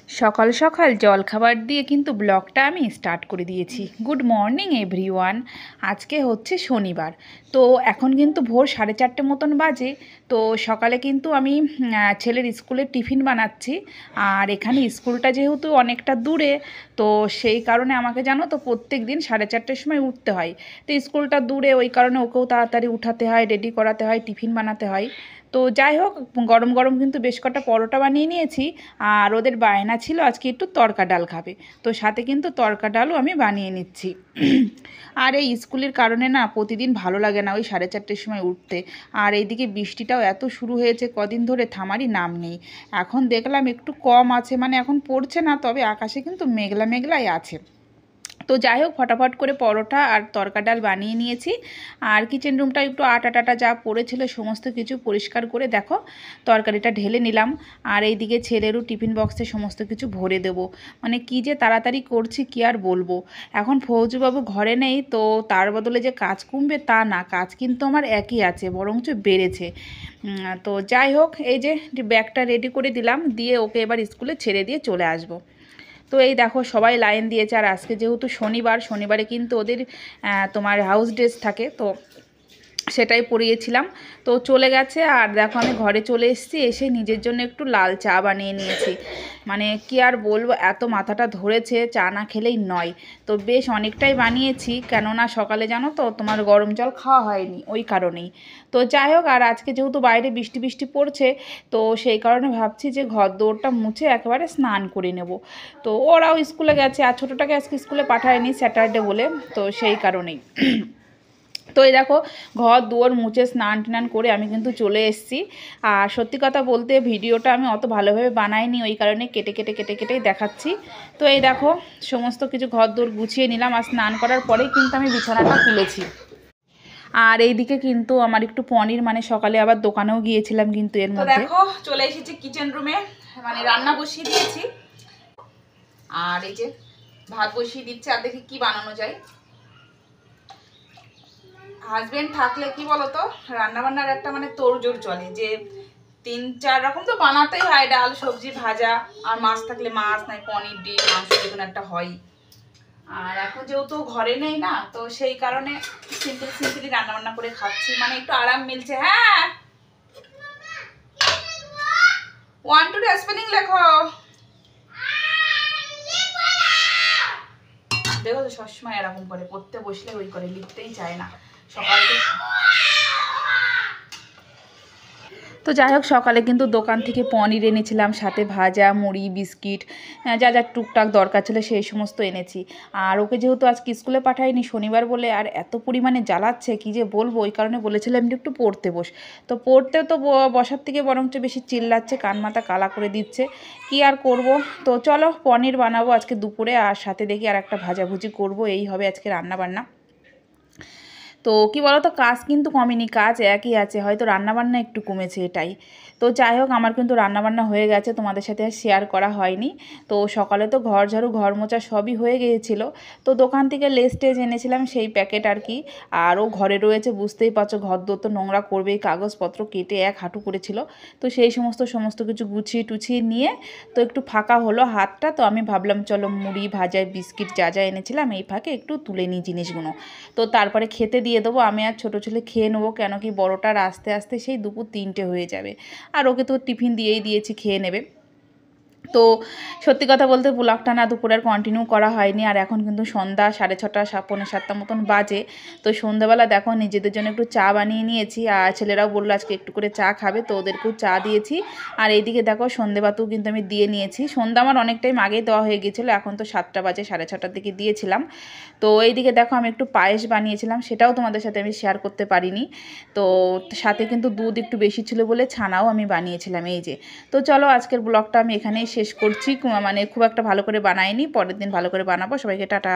সকাল সকাল জলখাবার দিয়ে কিন্তু ব্লগটা আমি স্টার্ট করে দিয়েছি। Good morning everyone. আজকে হচ্ছে শনিবার, তো এখন কিন্তু ভোর 4:30 মতন বাজে। তো সকালে কিন্তু আমি ছেলের স্কুলের টিফিন বানাচ্ছি। আর এখানে স্কুলটা যেহেতু অনেকটা দূরে, তো সেই কারণে আমাকে জানো তো প্রত্যেক দিন 4:30টার সময় উঠতে হয়। তো স্কুলটা দূরে, ওই কারণে ওকেও তাড়াতাড়ি উঠাতে হয়, রেডি করাতে হয়, টিফিন বানাতে হয়। তো যাই হোক, গরম গরম কিন্তু বেশ কটা পরোটা বানিয়ে নিয়েছি। আর ওদের বায়না ছিল আজকে একটু তড়কা ডাল খাবে, তো সাথে কিন্তু তড়কা ডালও আমি বানিয়ে নিচ্ছি। আর এই স্কুলের কারণে না প্রতিদিন ভালো লাগে না ওই 4:30টার সময় উঠতে। আর এইদিকে বৃষ্টিটাও এত শুরু হয়েছে কদিন ধরে, থামারই নাম নেই। এখন দেখলাম একটু কম আছে, মানে এখন পড়ছে না, তবে আকাশে কিন্তু মেঘলা মেঘলাই আছে। তো যাই হোক, ফটাফট করে পরোটা আর তড়কা ডাল বানিয়ে নিয়েছি। আর কিচেন রুমটা একটু আটা টাটা যা পড়েছিল সমস্ত কিছু পরিষ্কার করে দেখো তরকারিটা ঢেলে নিলাম। আর এইদিকে ছেলেরও টিফিন বক্সে সমস্ত কিছু ভরে দেবো। মানে কি যে তাড়াতাড়ি করছি কি আর বলবো। এখন ফৌজুবাবু ঘরে নেই, তো তার বদলে যে কাজ কমবে তা না, কাজ কিন্তু আমার একই আছে, বরঞ্চ বেড়েছে। তো যাই হোক, এই যে ব্যাগটা রেডি করে দিলাম, দিয়ে ওকে এবার স্কুলে ছেড়ে দিয়ে চলে আসবো। তো এই দেখো সবাই লাইন দিয়েছে। আর আজকে যেহেতু শনিবারে কিন্তু ওদের তোমার হাউস ড্রেস থাকে, তো সেটাই পরিয়েছিলাম। তো চলে গেছে। আর দেখো আমি ঘরে চলে এসেছি, এসে নিজের জন্য একটু লাল চা বানিয়ে নিয়েছি। মানে কি আর বলবো, এত মাথাটা ধরেছে, চা না খেলেই নয়। তো বেশ অনেকটাই বানিয়েছি, কেননা সকালে জানো তো তোমার গরম জল খাওয়া হয়নি, ওই কারণেই। তো যাই হোক, আর আজকে যেহেতু বাইরে বৃষ্টি বৃষ্টি পড়ছে, তো সেই কারণে ভাবছি যে ঘর দৌড়টা মুছে একেবারে স্নান করে নেব। তো ওরাও স্কুলে গেছে, আর ছোটোটাকে আজকে স্কুলে পাঠায়নি স্যাটারডে বলে, তো সেই কারণেই। তো এই দেখো ঘর দুয়ার মুছে স্নান টান করে আমি কিন্তু চলে এসেছি। আর সত্যি কথা বলতে ভিডিওটা আমি অত ভালোভাবে বানাইনি, ওই কারণে কেটে কেটে কেটে কেটেই দেখাচ্ছি। তো এই দেখো সমস্ত কিছু ঘর দৌড় গুছিয়ে নিলাম, আর স্নান করার পরেই কিন্তু আমি বিছানাটা তুলেছি। আর এইদিকে কিন্তু আমার একটু পনির, মানে সকালে আবার দোকানেও গিয়েছিলাম কিন্তু এর মধ্যে। দেখো চলে এসেছি কিচেন রুমে, মানে রান্না বসিয়ে দিয়েছি। আর এই যে ভাত বসিয়ে দিচ্ছে, আর দেখি কি বানানো যায়। হাজবেন্ড থাকলে কি বলতো, রান্নাবান্নার একটা মানে তোড়জোড় চলে, যে 3-4 রকম তো বানাতেই হয়, ডাল সবজি ভাজা, আর মাছ থাকলে মাছ, নাই পনির ডিম মাংস যেকোনো একটা হয়। আর এখন যেহেতু ঘরে নেই না, তো সেই কারণে সিম্পলি রান্নাবান্না করে খাচ্ছি, মানে একটু আরাম মিলছে। হ্যাঁ, 1 2 স্পেলিং লেখো। দেখো তো সবসময় এরকম করে, পড়তে বসলে ওই করে, লিখতেই চায় না সকাল থেকে। তো যাই হোক, সকালে কিন্তু দোকান থেকে পনির এনেছিলাম, সাথে ভাজা মুড়ি বিস্কিট, যা যা টুকটাক দরকার ছিল সেই সমস্ত এনেছি। আর ওকে যেহেতু আজকে স্কুলে পাঠাইনি শনিবার বলে, আর এত পরিমাণে জ্বালাচ্ছে কি যে বলবো, ওই কারণে বলেছিলাম একটু পড়তে বস। তো পড়তে তো বসার থেকে বরঞ্চ বেশি চিল্লাচ্ছে, কান মাথা কালা করে দিচ্ছে, কি আর করব। তো চলো পনির বানাবো আজকে দুপুরে, আর সাথে দেখি আর একটা ভাজাভুজি করব, এই হবে আজকে রান্না বান্না। তো কি বলো তো, কাজ কিন্তু কমেনি, কাজ একই আছে, হয়তো রান্নাবান্না একটু কমেছে এটাই। তো যাই হোক, আমার কিন্তু রান্নাবান্না হয়ে গেছে, তোমাদের সাথে আর শেয়ার করা হয়নি। তো সকালে তো ঘর ঝাড়ু ঘর মোছা সবই হয়ে গিয়েছিলো। তো দোকান থেকে লেস টেজ এনেছিলাম, সেই প্যাকেট আর কি। আর ও ঘরে রয়েছে, বুঝতেই পারছো ঘর দোর তো নোংরা করবেই, কাগজপত্র কেটে এক হাঁটু করেছিল। তো সেই সমস্ত কিছু গুছিয়ে টুছিয়ে নিয়ে তো একটু ফাঁকা হলো হাতটা। তো আমি ভাবলাম চলো মুড়ি ভাজা বিস্কিট যা যা এনেছিলাম এই ফাঁকে একটু তুলে নিই জিনিসগুলো। তো তারপরে খেতে দিয়ে দেবো, আমি আর ছোটো ছেলে খেয়ে নেবো, কেন কি বড়োটার আস্তে আস্তে সেই দুপুর 3টে হয়ে যাবে। আর ওকে তো টিফিন দিয়েই দিয়েছি, খেয়ে নেবে। তো সত্যি কথা বলতে ব্লগটা না দুপুরে আর কন্টিনিউ করা হয়নি। আর এখন কিন্তু সন্ধ্যা 6:30 পৌনে 7টা মতন বাজে। তো সন্ধ্যাবেলা দেখো নিজেদের জন্য একটু চা বানিয়ে নিয়েছি, আর ছেলেরাও বললো আজকে একটু করে চা খাবে, তো ওদেরকেও চা দিয়েছি। আর এইদিকে দেখো সন্ধ্যেবাতিও কিন্তু আমি দিয়ে নিয়েছি। সন্ধ্যা আমার অনেক টাইম আগেই দেওয়া হয়ে গিয়েছিলো, এখন তো 7টা বাজে, 6:30টার দিকে দিয়েছিলাম। তো এইদিকে দেখো আমি একটু পায়েস বানিয়েছিলাম, সেটাও তোমাদের সাথে আমি শেয়ার করতে পারিনি। তো সাথে কিন্তু দুধ একটু বেশি ছিল বলে ছানাও আমি বানিয়েছিলাম, এই যে। তো চলো আজকের ব্লগটা আমি এখানেই শেষ করছি, মানে খুব একটা ভালো করে বানাইনি, পরের দিন ভালো করে বানাবো। সবাইকে টাটা।